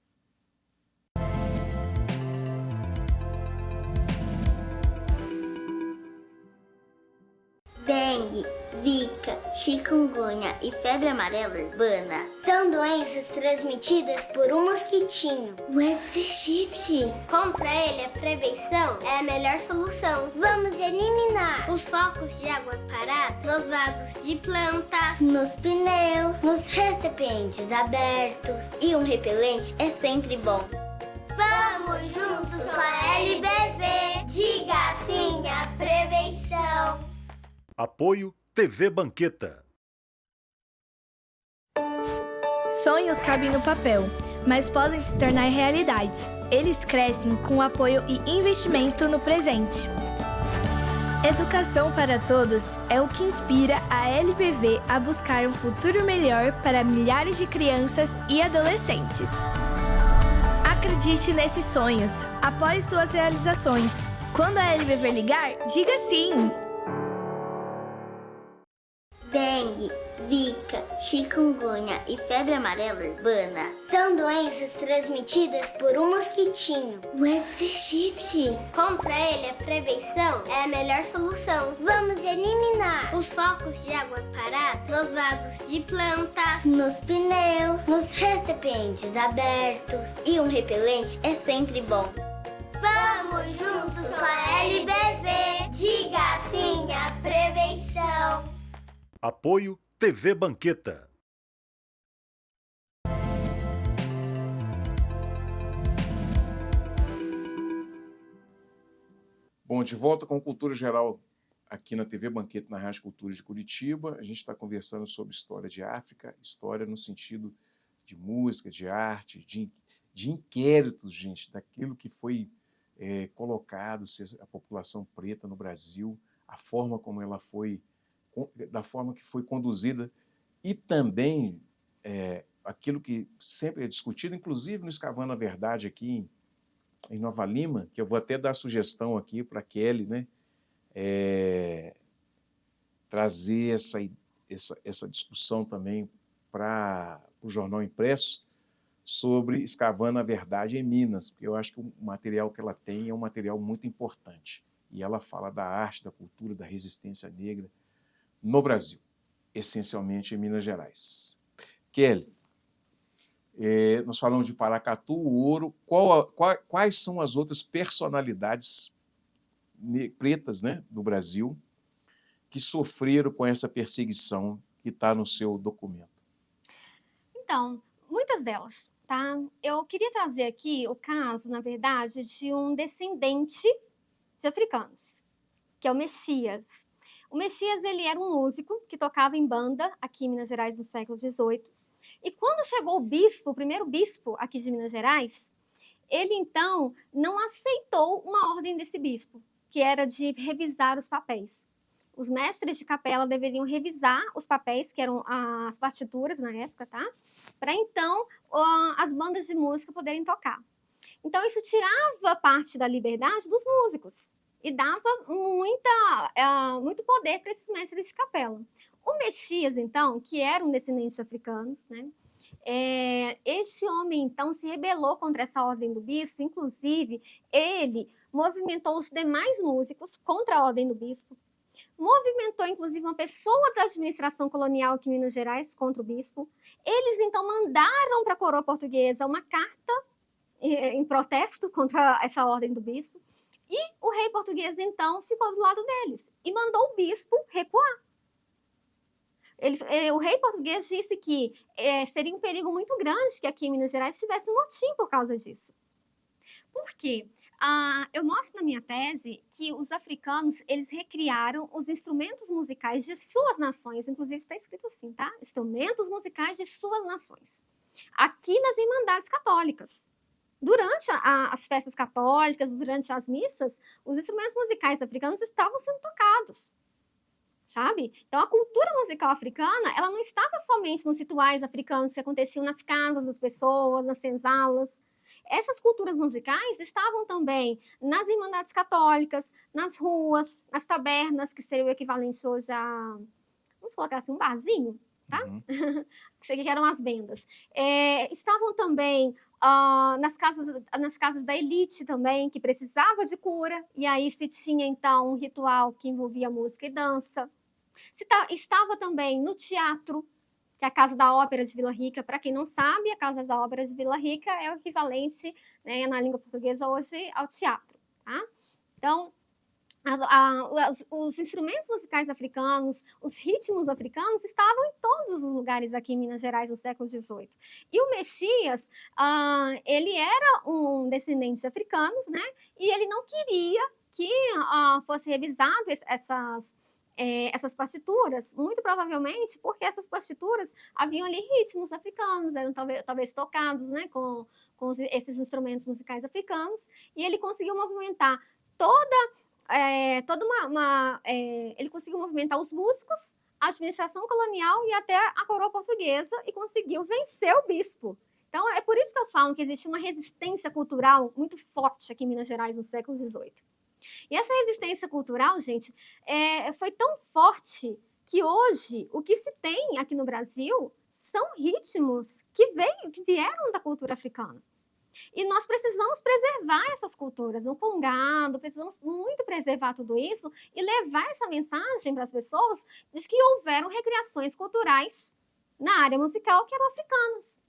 Dengue, zika, chikungunya e febre amarela urbana são doenças transmitidas por um mosquitinho, o Aedes aegypti. Contra ele, a prevenção é a melhor solução. Vamos eliminar os focos de água parada nos vasos de plantas, nos pneus, nos recipientes abertos. E um repelente é sempre bom. Vamos juntos com a LBV. Diga sim à prevenção. Apoio TV Banqueta. Sonhos cabem no papel, mas podem se tornar realidade. Eles crescem com apoio e investimento no presente. Educação para todos é o que inspira a LBV a buscar um futuro melhor para milhares de crianças e adolescentes. Acredite nesses sonhos, apoie suas realizações. Quando a LBV ligar, diga sim! Dengue, zika, chikungunya e febre amarela urbana são doenças transmitidas por um mosquitinho, o Aedes aegypti. Contra ele, a prevenção é a melhor solução. Vamos eliminar os focos de água parada nos vasos de plantas, nos pneus, nos recipientes abertos. E um repelente é sempre bom. Vamos juntos com a LBV. Diga sim à prevenção. Apoio TV Banqueta. Bom, de volta com Cultura Geral aqui na TV Banquete, na Rádio Cultura de Curitiba. A gente está conversando sobre história de África, história no sentido de música, de arte, de inquéritos, gente, daquilo que foi colocado, se a população preta no Brasil, a forma como ela foi, da forma que foi conduzida, e também aquilo que sempre é discutido, inclusive no Escavando a Verdade aqui em Nova Lima, que eu vou até dar sugestão aqui para a Kelly, né? Trazer essa discussão também para o Jornal Impresso sobre Escavando a Verdade em Minas, porque eu acho que o material que ela tem é um material muito importante. E ela fala da arte, da cultura, da resistência negra no Brasil, essencialmente em Minas Gerais. Kelly, nós falamos de Paracatu, o Ouro. Quais são as outras personalidades pretas, né, do Brasil que sofreram com essa perseguição que está no seu documento? Então, muitas delas, tá? Eu queria trazer aqui o caso, na verdade, de um descendente de africanos, que é o Mexias. O Mexias, ele era um músico que tocava em banda aqui em Minas Gerais no século XVIII. E quando chegou o bispo, o primeiro bispo aqui de Minas Gerais, ele, então, não aceitou uma ordem desse bispo, que era de revisar os papéis. Os mestres de capela deveriam revisar os papéis, que eram as partituras na época, tá? Para, então, as bandas de música poderem tocar. Então, isso tirava parte da liberdade dos músicos e dava muito poder para esses mestres de capela. O Mexias, então, que era um descendente de africanos, né? Esse homem, então, se rebelou contra essa ordem do bispo. Inclusive, ele movimentou os demais músicos contra a ordem do bispo. Movimentou, inclusive, uma pessoa da administração colonial aqui em Minas Gerais contra o bispo. Eles, então, mandaram para a coroa portuguesa uma carta em protesto contra essa ordem do bispo. E o rei português, então, ficou do lado deles e mandou o bispo recuar. O rei português disse que seria um perigo muito grande que aqui em Minas Gerais tivesse um motim por causa disso. Por quê? Eu mostro na minha tese que os africanos, eles recriaram os instrumentos musicais de suas nações, inclusive está escrito assim, tá? Instrumentos musicais de suas nações, aqui nas Irmandades Católicas. Durante as festas católicas, durante as missas, os instrumentos musicais africanos estavam sendo tocados, sabe? Então, a cultura musical africana, ela não estava somente nos rituais africanos que aconteciam nas casas das pessoas, nas senzalas. Essas culturas musicais estavam também nas Irmandades Católicas, nas ruas, nas tabernas, que seria o equivalente hoje a, vamos colocar assim, um barzinho, tá? Uhum. Que eram as vendas. Estavam também nas casas da elite também, que precisava de cura, e aí se tinha, então, um ritual que envolvia música e dança. Estava também no teatro, que é a Casa da Ópera de Vila Rica. Para quem não sabe, a Casa da Ópera de Vila Rica é o equivalente, né, na língua portuguesa hoje ao teatro, tá? Então, os instrumentos musicais africanos, os ritmos africanos estavam em todos os lugares aqui em Minas Gerais no século XVIII. E o Mexias, ele era um descendente de africanos, né? E ele não queria que fosse revisado essas partituras, muito provavelmente porque essas partituras haviam ali ritmos africanos, eram talvez tocados, né, com esses instrumentos musicais africanos, e ele conseguiu movimentar ele conseguiu movimentar os músicos, a administração colonial e até a coroa portuguesa, e conseguiu vencer o bispo. Então, é por isso que eu falo que existe uma resistência cultural muito forte aqui em Minas Gerais no século XVIII. E essa resistência cultural, gente, foi tão forte que hoje o que se tem aqui no Brasil são ritmos que vieram da cultura africana. E nós precisamos preservar essas culturas, no Congado, precisamos muito preservar tudo isso e levar essa mensagem para as pessoas de que houveram recriações culturais na área musical que eram africanas.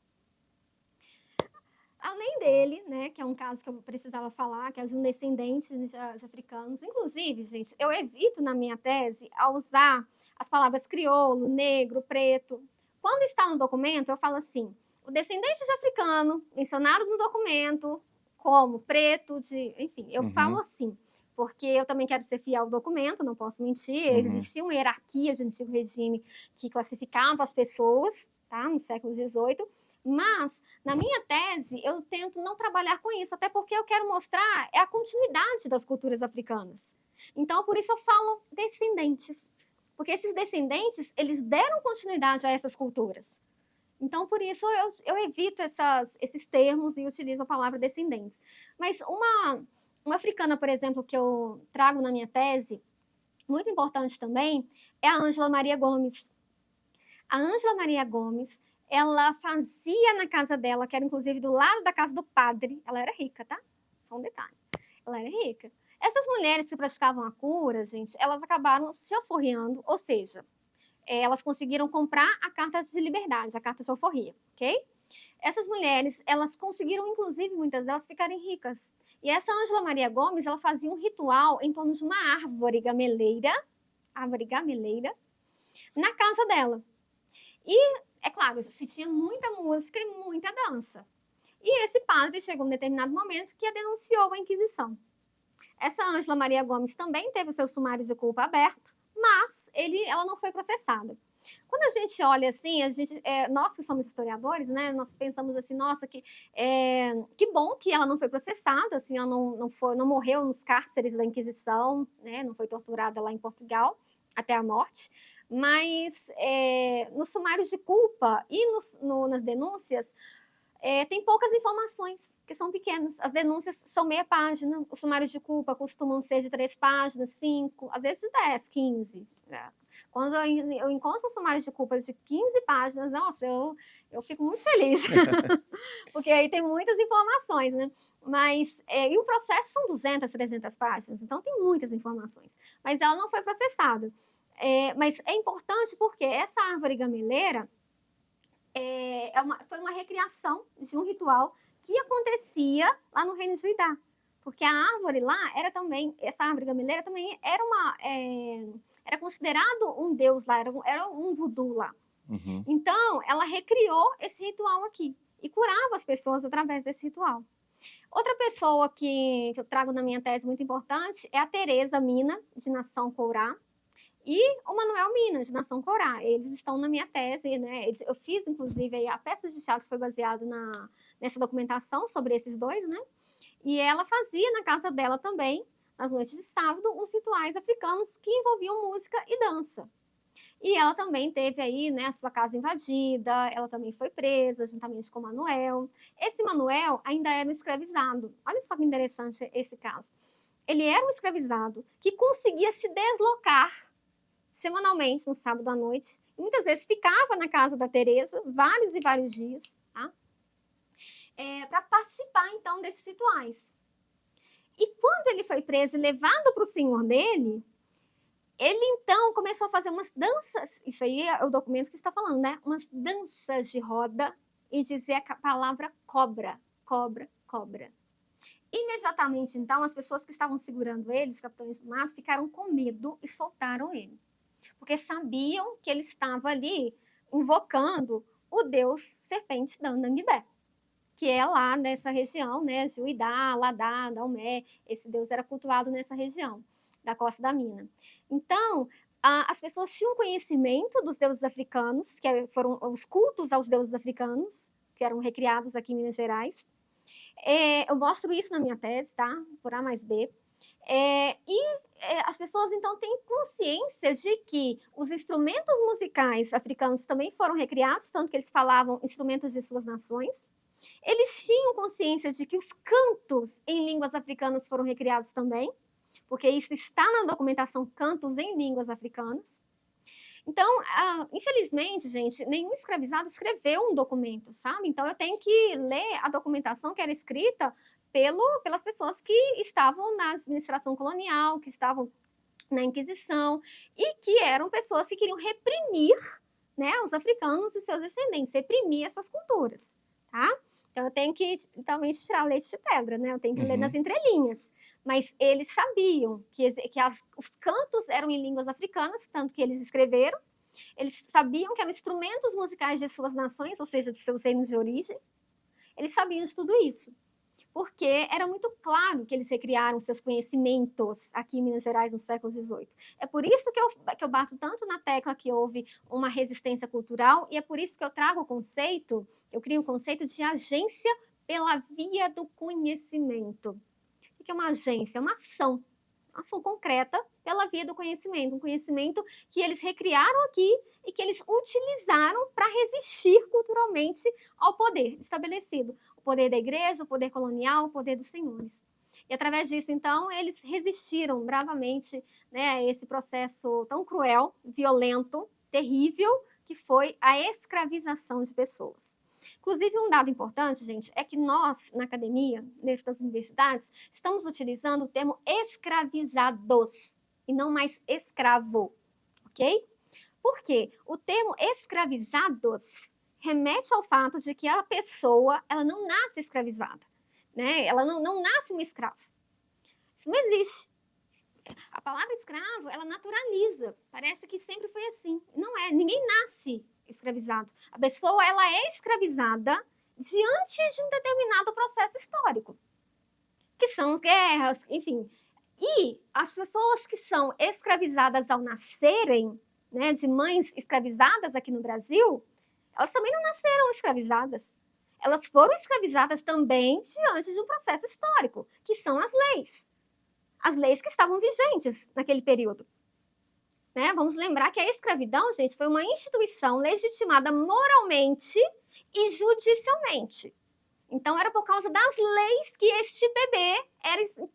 Além dele, né, que é um caso que eu precisava falar, que é de um descendente de africanos. Inclusive, gente, eu evito na minha tese a usar as palavras crioulo, negro, preto. Quando está no documento, eu falo assim, o descendente de africano, mencionado no documento, como preto, enfim, eu falo assim, porque eu também quero ser fiel ao documento, não posso mentir. Existia uma hierarquia de antigo regime que classificava as pessoas, tá, no século XVIII, mas, na minha tese, eu tento não trabalhar com isso, até porque eu quero mostrar a continuidade das culturas africanas. Então, por isso eu falo descendentes, porque esses descendentes, eles deram continuidade a essas culturas. Então, por isso, eu evito esses termos e utilizo a palavra descendentes. Mas uma africana, por exemplo, que eu trago na minha tese, muito importante também, é a Ângela Maria Gomes. A Ângela Maria Gomes, ela fazia na casa dela, que era inclusive do lado da casa do padre, ela era rica, tá? Só um detalhe. Ela era rica. Essas mulheres que praticavam a cura, gente, elas acabaram se alforriando, ou seja, elas conseguiram comprar a carta de liberdade, a carta de alforria, ok? Essas mulheres, elas conseguiram, inclusive, muitas delas ficarem ricas. E essa Ângela Maria Gomes, ela fazia um ritual em torno de uma árvore gameleira, na casa dela. E, é claro, se tinha muita música e muita dança. E esse padre chegou em um determinado momento que a denunciou à Inquisição. Essa Ângela Maria Gomes também teve o seu sumário de culpa aberto, mas ela não foi processada. Quando a gente olha assim, nós que somos historiadores, né, nós pensamos assim, nossa, que bom que ela não foi processada, assim, ela não morreu nos cárceres da Inquisição, né, não foi torturada lá em Portugal até a morte, mas nos sumários de culpa e nas denúncias, tem poucas informações, que são pequenas. As denúncias são meia página, os sumários de culpa costumam ser de 3 páginas, 5, às vezes 10, 15. Né? Quando eu encontro sumários de culpa de 15 páginas, nossa, eu fico muito feliz, porque aí tem muitas informações, né? Mas, e o processo são 200, 300 páginas, então tem muitas informações. Mas ela não foi processada. Mas é importante porque essa árvore gameleira foi uma recriação de um ritual que acontecia lá no reino de Juidá. Porque a árvore lá essa árvore gameleira também era considerado um deus lá, era um voodoo lá. Uhum. Então, ela recriou esse ritual aqui e curava as pessoas através desse ritual. Outra pessoa que eu trago na minha tese muito importante é a Teresa Mina, de Nação Courá, e o Manuel Mina, de Nação Courá. Eles estão na minha tese, né? Eu fiz, inclusive, a peça de teatro foi baseada nessa documentação sobre esses dois, né? E ela fazia na casa dela também, nas noites de sábado, uns rituais africanos que envolviam música e dança. E ela também teve aí, né, a sua casa invadida, ela também foi presa, juntamente com o Manuel. Esse Manuel ainda era um escravizado. Olha só que interessante esse caso. Ele era um escravizado que conseguia se deslocar semanalmente, no sábado à noite. E muitas vezes ficava na casa da Teresa, vários e vários dias, tá? Para participar, então, desses rituais. E quando ele foi preso e levado para o senhor dele, ele, então, começou a fazer umas danças, isso aí é o documento que está falando, né? Umas danças de roda e dizer a palavra cobra, cobra, cobra. Imediatamente, então, as pessoas que estavam segurando ele, os capitães do mato, ficaram com medo e soltaram ele. Porque sabiam que ele estava ali invocando o deus serpente Dandanguibé, que é lá nessa região, né? Juidá, Ladá, Daomé, esse deus era cultuado nessa região da Costa da Mina. Então, as pessoas tinham conhecimento dos deuses africanos, que foram os cultos aos deuses africanos, que eram recriados aqui em Minas Gerais. Eu mostro isso na minha tese, tá? Por A mais B. As pessoas, então, têm consciência de que os instrumentos musicais africanos também foram recriados, tanto que eles falavam instrumentos de suas nações. Eles tinham consciência de que os cantos em línguas africanas foram recriados também, porque isso está na documentação Cantos em Línguas Africanas. Então, infelizmente, gente, nenhum escravizado escreveu um documento, sabe? Então, eu tenho que ler a documentação que era escrita pelas pessoas que estavam na administração colonial, que estavam na Inquisição, e que eram pessoas que queriam reprimir, né, os africanos e seus descendentes, reprimir essas culturas, tá? Então, eu tenho que também tirar leite de pedra, né? Eu tenho que ler nas entrelinhas. Mas eles sabiam que os cantos eram em línguas africanas, tanto que eles escreveram. Eles sabiam que eram instrumentos musicais de suas nações, ou seja, de seus reinos de origem. Eles sabiam de tudo isso. porque era muito claro que eles recriaram seus conhecimentos aqui em Minas Gerais no século XVIII. É por isso que eu bato tanto na tecla que houve uma resistência cultural, e é por isso que eu trago o conceito, eu crio o conceito de agência pela via do conhecimento. O que é uma agência? É uma ação concreta pela via do conhecimento, um conhecimento que eles recriaram aqui e que eles utilizaram para resistir culturalmente ao poder estabelecido, o poder da igreja, o poder colonial, o poder dos senhores. E através disso, então, eles resistiram bravamente, né, a esse processo tão cruel, violento, terrível, que foi a escravização de pessoas. Inclusive, um dado importante, gente, é que nós, na academia, dentro das universidades, estamos utilizando o termo escravizados e não mais escravo, ok? Por quê? O termo escravizados remete ao fato de que a pessoa, ela não nasce escravizada, né? Ela não nasce uma escrava. Isso não existe. A palavra escravo, ela naturaliza. Parece que sempre foi assim. Não é. Ninguém nasce escravizado. A pessoa, ela é escravizada diante de um determinado processo histórico, que são as guerras, enfim. E as pessoas que são escravizadas ao nascerem, né, de mães escravizadas aqui no Brasil, elas também não nasceram escravizadas. Elas foram escravizadas também diante de um processo histórico, que são as leis. As leis que estavam vigentes naquele período. Né? Vamos lembrar que a escravidão, gente, foi uma instituição legitimada moralmente e judicialmente. Então, era por causa das leis que este bebê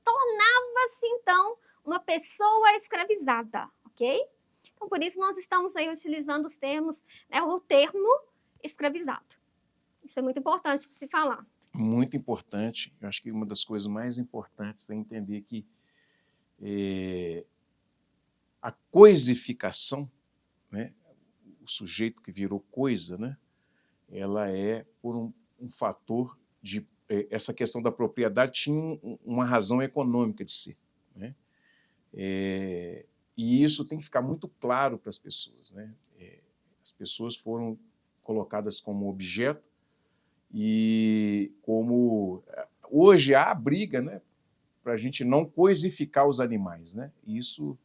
tornava-se, então, uma pessoa escravizada, ok? Então, por isso, nós estamos aí utilizando os termos, né, o termo escravizado. Isso é muito importante de se falar. Muito importante. Eu acho que uma das coisas mais importantes é entender que a coisificação, né, o sujeito que virou coisa, né, ela é por um fator de... essa questão da propriedade tinha uma razão econômica de ser. Né? E isso tem que ficar muito claro para as pessoas. Né? As pessoas foram colocadas como objeto e como... Hoje há a briga, né, para a gente não coisificar os animais. Né? Isso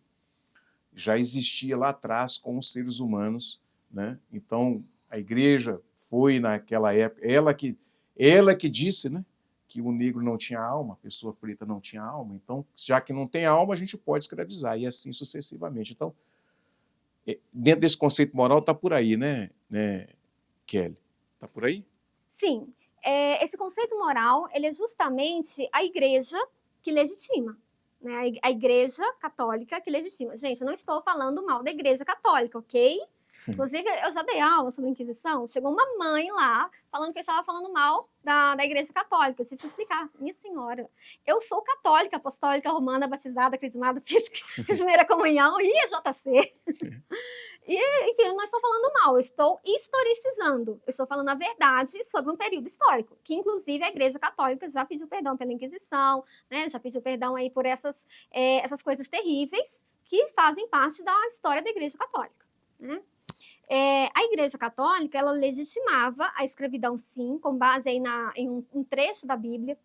já existia lá atrás com os seres humanos. Né? Então, a igreja foi, naquela época, ela que disse, né, que o negro não tinha alma, a pessoa preta não tinha alma. Então, já que não tem alma, a gente pode escravizar, e assim sucessivamente. Então, dentro desse conceito moral, está por aí, né, Kelly? Está por aí? Sim. Esse conceito moral, ele é justamente a igreja que legitima. Né? A igreja católica que legitima. Gente, eu não estou falando mal da igreja católica, ok? Inclusive, eu já dei aula sobre a Inquisição, chegou uma mãe lá falando que eu estava falando mal da igreja católica. Eu tive que explicar. Minha senhora, eu sou católica, apostólica, romana, batizada, crismada, fiz primeira comunhão e a JC. E, enfim, eu não estou falando mal, eu estou historicizando. Eu estou falando a verdade sobre um período histórico, que inclusive a igreja católica já pediu perdão pela Inquisição, né? Já pediu perdão aí por essas coisas terríveis que fazem parte da história da igreja católica. Né? A Igreja Católica, ela legitimava a escravidão, sim, com base aí em um trecho da Bíblia.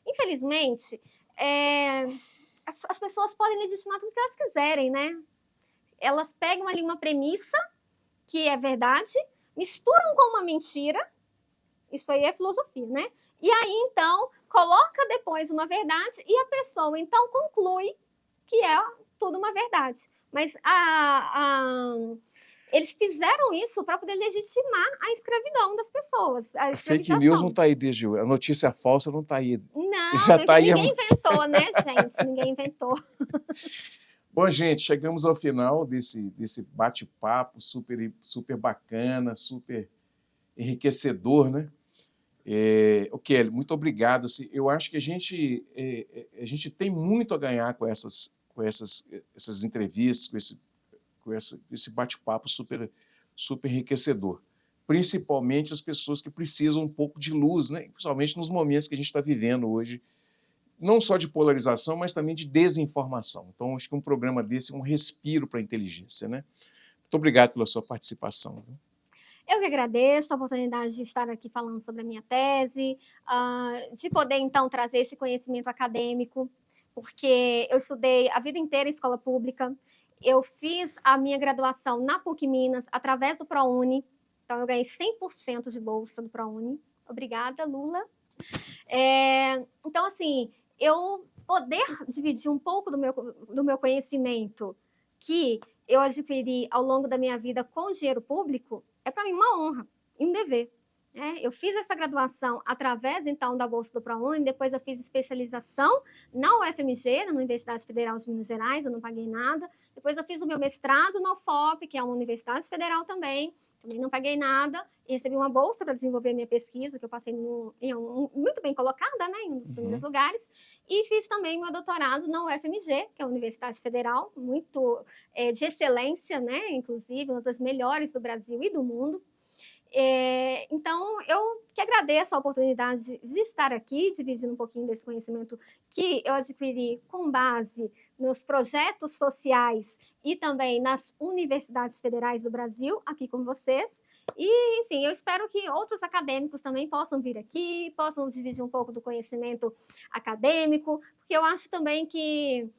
Infelizmente, as pessoas podem legitimar tudo que elas quiserem, né? Elas pegam ali uma premissa, que é verdade, misturam com uma mentira, isso aí é filosofia, né? E aí, então, coloca depois uma verdade e a pessoa, então, conclui que é tudo uma verdade. Mas eles fizeram isso para poder legitimar a escravidão das pessoas. A fake news não está aí desde hoje. A notícia falsa não está aí. Não, já tá aí ninguém inventou, né, gente? Ninguém inventou. Bom, gente, chegamos ao final desse bate-papo super bacana, super enriquecedor, né? Kelly, muito obrigado. Assim, eu acho que a gente tem muito a ganhar com essas entrevistas, com esse bate-papo super enriquecedor. Principalmente as pessoas que precisam um pouco de luz, né? Principalmente nos momentos que a gente está vivendo hoje, não só de polarização, mas também de desinformação. Então, acho que um programa desse é um respiro para a inteligência. Né? Muito obrigado pela sua participação. Viu? Eu que agradeço a oportunidade de estar aqui falando sobre a minha tese, de poder, então, trazer esse conhecimento acadêmico, porque eu estudei a vida inteira em escola pública, eu fiz a minha graduação na PUC Minas através do ProUni, então eu ganhei 100% de bolsa do ProUni. Obrigada, Lula. Então, assim, eu poder dividir um pouco do meu conhecimento que eu adquiri ao longo da minha vida com dinheiro público é, para mim, uma honra e um dever. Eu fiz essa graduação através, então, da bolsa do ProUni, depois eu fiz especialização na UFMG, na Universidade Federal de Minas Gerais, eu não paguei nada. Depois eu fiz o meu mestrado na UFOP, que é uma universidade federal também não paguei nada, e recebi uma bolsa para desenvolver minha pesquisa, que eu passei muito bem colocada, né, em um dos primeiros lugares, e fiz também meu doutorado na UFMG, que é a Universidade Federal, muito de excelência, né, inclusive, uma das melhores do Brasil e do mundo. Então, eu que agradeço a oportunidade de estar aqui, dividindo um pouquinho desse conhecimento que eu adquiri com base nos projetos sociais e também nas universidades federais do Brasil, aqui com vocês. E, enfim, eu espero que outros acadêmicos também possam vir aqui, possam dividir um pouco do conhecimento acadêmico, porque eu acho também que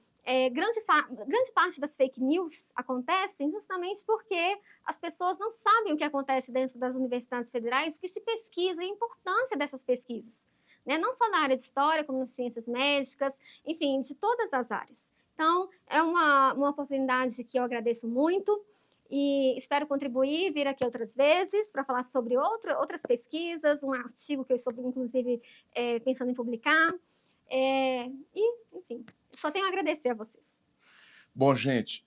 grande parte das fake news acontecem justamente porque as pessoas não sabem o que acontece dentro das universidades federais, porque se pesquisa a importância dessas pesquisas, né? Não só na área de história, como nas ciências médicas, enfim, de todas as áreas. Então, é uma oportunidade que eu agradeço muito e espero contribuir, vir aqui outras vezes para falar sobre outras pesquisas, um artigo que eu estou, inclusive, pensando em publicar. Enfim, só tenho a agradecer a vocês. Bom, gente,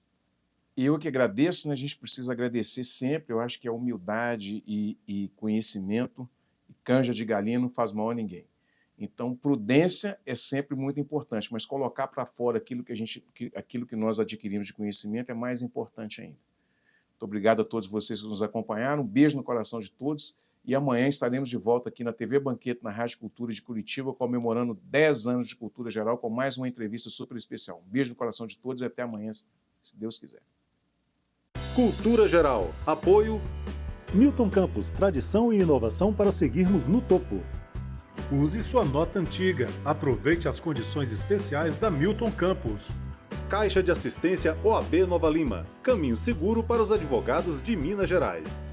eu que agradeço, né? A gente precisa agradecer sempre, eu acho que a humildade e conhecimento, e canja de galinha não faz mal a ninguém. Então, prudência é sempre muito importante, mas colocar para fora aquilo que nós adquirimos de conhecimento é mais importante ainda. Muito obrigado a todos vocês que nos acompanharam, um beijo no coração de todos, e amanhã estaremos de volta aqui na TV Banquete, na Rádio Cultura de Curitiba, comemorando 10 anos de Cultura Geral, com mais uma entrevista super especial. Um beijo no coração de todos e até amanhã, se Deus quiser. Cultura Geral. Apoio Milton Campos, tradição e inovação para seguirmos no topo. Use sua nota antiga. Aproveite as condições especiais da Milton Campos. Caixa de Assistência OAB Nova Lima. Caminho seguro para os advogados de Minas Gerais.